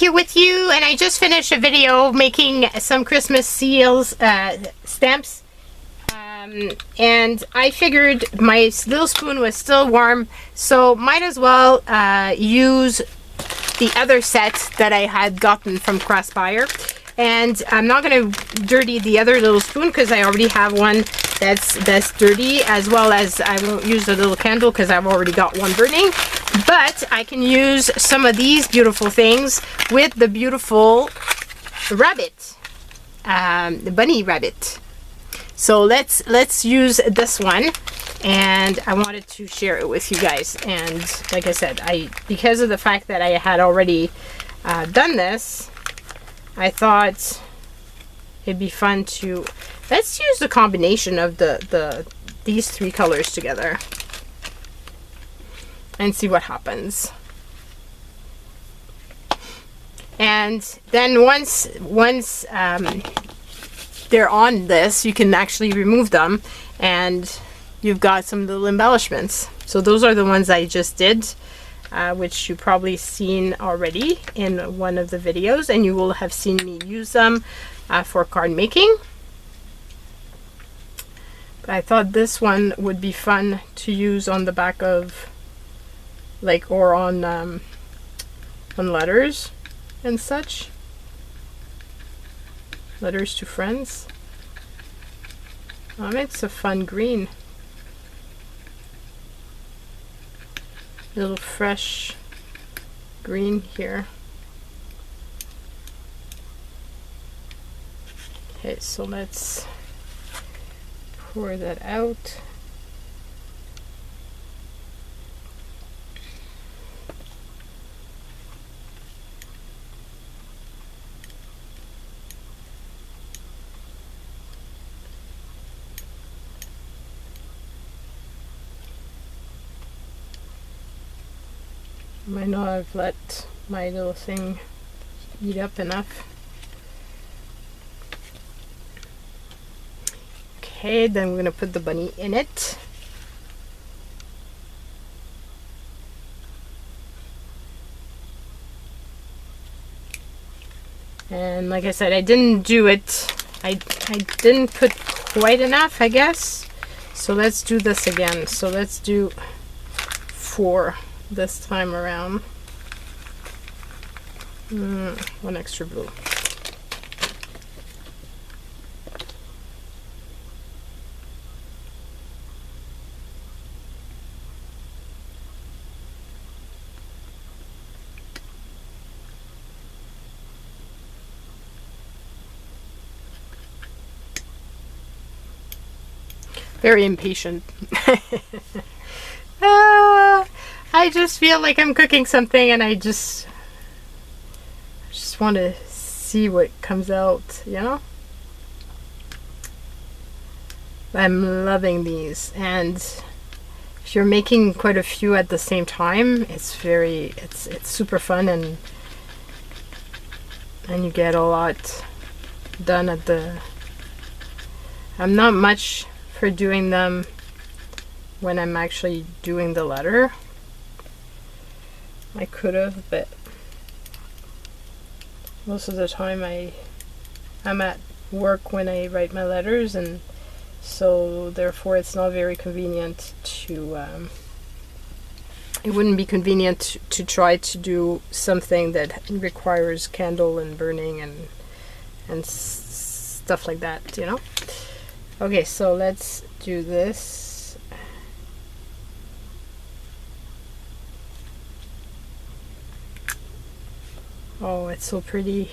here with you, and I just finished a video making some Christmas seals, stamps, and I figured my little spoon was still warm, so might as well use the other set that I had gotten from Craspire. And I'm not going to dirty the other little spoon because I already have one that's dirty, as well as I won't use the little candle because I've already got one burning. But I can use some of these beautiful things with the beautiful rabbit, the bunny rabbit. So let's use this one, and I wanted to share it with you guys. And like I said, because of the fact that I had already done this, I thought it'd be fun to, let's use the combination of these three colors together and see what happens. And then once they're on this, you can actually remove them and you've got some little embellishments. So those are the ones I just did, which you've probably seen already in one of the videos, and you will have seen me use them for card making. But I thought this one would be fun to use on the back of, like, or on letters and such. Letters to friends. It's a fun green. Little fresh green here. Okay, so let's pour that out. I know I've let my little thing heat up enough. Okay, then we're going to put the bunny in it. And like I said, I didn't do it. I didn't put quite enough, I guess. So let's do this again. So let's do 4 this time around. One extra blue. Very impatient. I just feel like I'm cooking something and I just want to see what comes out, you know? I'm loving these, and if you're making quite a few at the same time, it's super fun, and you get a lot done at the... I'm not much for doing them when I'm actually doing the letter. I could have, but most of the time I'm at work when I write my letters, and so therefore it's not very convenient to it wouldn't be convenient to try to do something that requires candle and burning and stuff like that, you know. Okay, so let's do this. Oh, it's so pretty.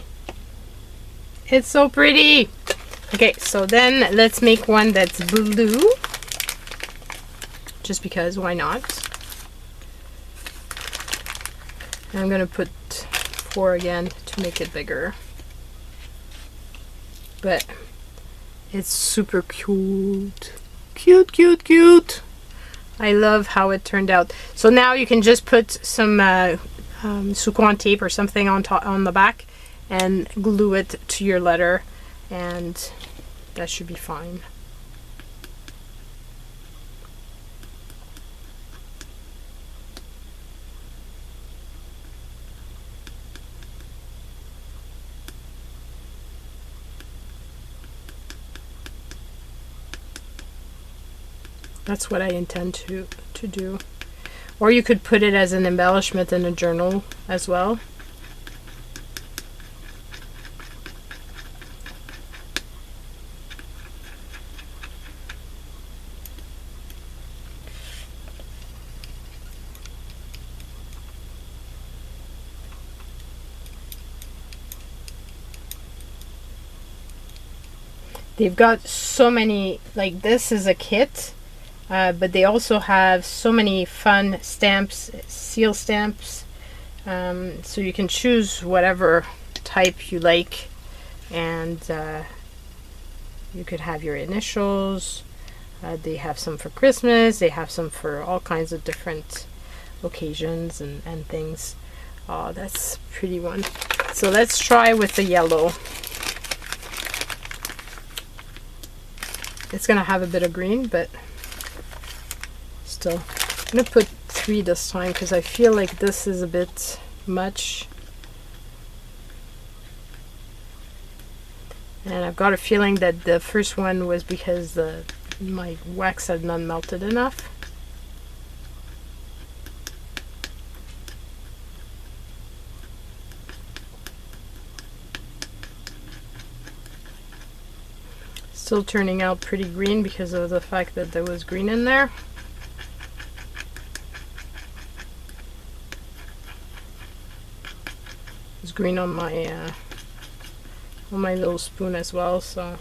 It's so pretty. Okay, so then let's make one that's blue. Just because, why not? I'm gonna put 4 again to make it bigger. But it's super cute. Cute, cute, cute. I love how it turned out. So now you can just put some Suquan tape or something on the back and glue it to your letter, and that should be fine. That's what I intend to do. Or you could put it as an embellishment in a journal as well. They've got so many, like this is a kit, but they also have so many fun stamps, seal stamps, so you can choose whatever type you like, and you could have your initials. They have some for Christmas, they have some for all kinds of different occasions and things. Oh, that's a pretty one. So let's try with the yellow. It's gonna have a bit of green, but still. I'm gonna put 3 this time because I feel like this is a bit much. And I've got a feeling that the first one was because my wax had not melted enough. Still turning out pretty green because of the fact that there was green in there. There's green on my little spoon as well, so.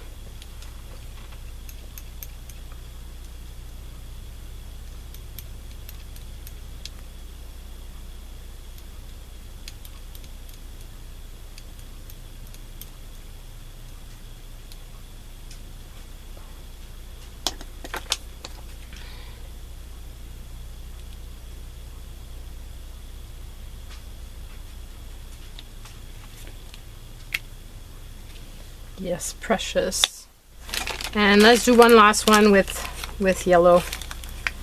Yes, precious. And let's do one last one with yellow.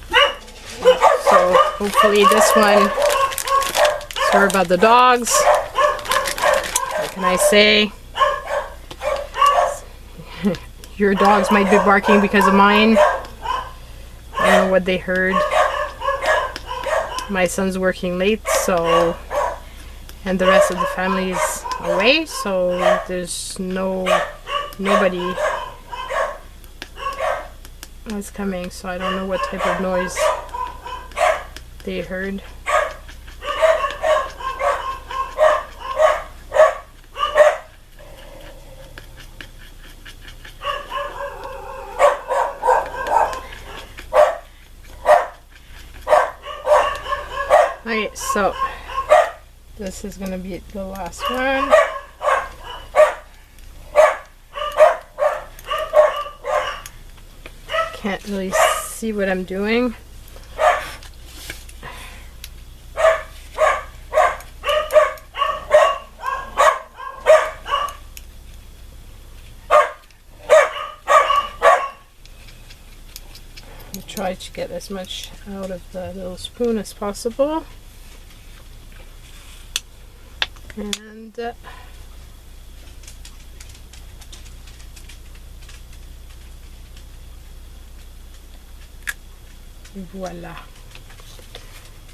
So hopefully this one. Sorry about the dogs. What can I say? Your dogs might be barking because of mine. I don't know what they heard. My son's working late, so, and the rest of the family is away, so there's nobody was coming, so I don't know what type of noise they heard. Okay, so this is gonna be the last one. Can't really see what I'm doing. I'll try to get as much out of the little spoon as possible. And voila.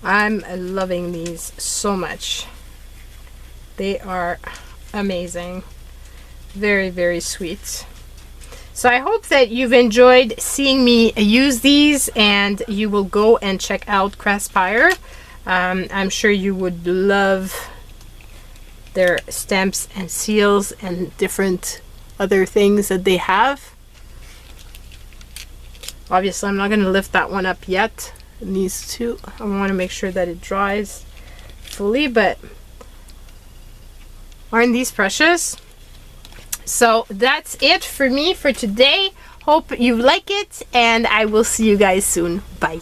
I'm loving these so much. They are amazing. Very, very sweet. So I hope that you've enjoyed seeing me use these, and you will go and check out Craspire. I'm sure you would love their stamps and seals and different other things that they have. Obviously, I'm not going to lift that one up yet. It needs to. I want to make sure that it dries fully, but aren't these precious? So that's it for me for today. Hope you like it, and I will see you guys soon. Bye.